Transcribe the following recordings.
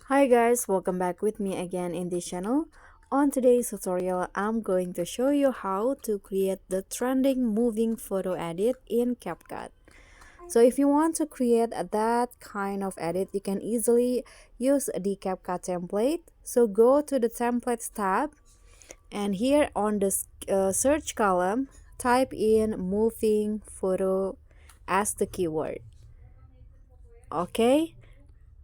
Hi guys, welcome back with me again in this channel. On today's tutorial, I'm going to show you how to create the trending moving photo edit in CapCut. So if you want to create that kind of edit, you can easily use the CapCut template. So go to the templates tab and here on the search column, type in moving photo as the keyword. Okay,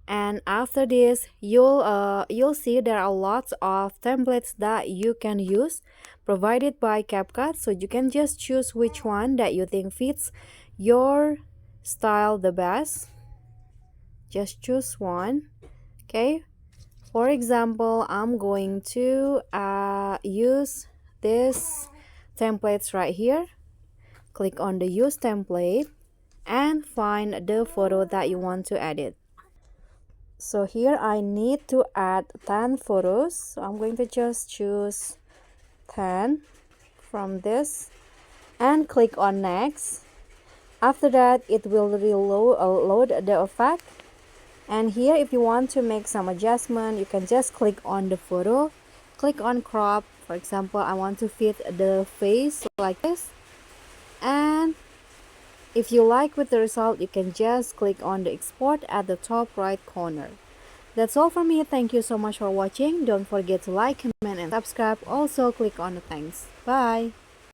and after this you'll see there are lots of templates that you can use provided by CapCut, so you can just choose which one that you think fits your style the best. Just choose one. Okay, for example, I'm going to use this templates right here. Click on the use template and find the photo that you want to edit. So here I need to add 10 photos, so I'm going to just choose 10 from this and click on next. After that it will load the effect, and here if you want to make some adjustment you can just click on the photo, click on crop. For example, I want to fit the face like this, and if you like with the result you can just click on the export at the top right corner. That's all from me. Thank you so much for watching. Don't forget to like, comment, and subscribe. Also, click on the thanks. Bye.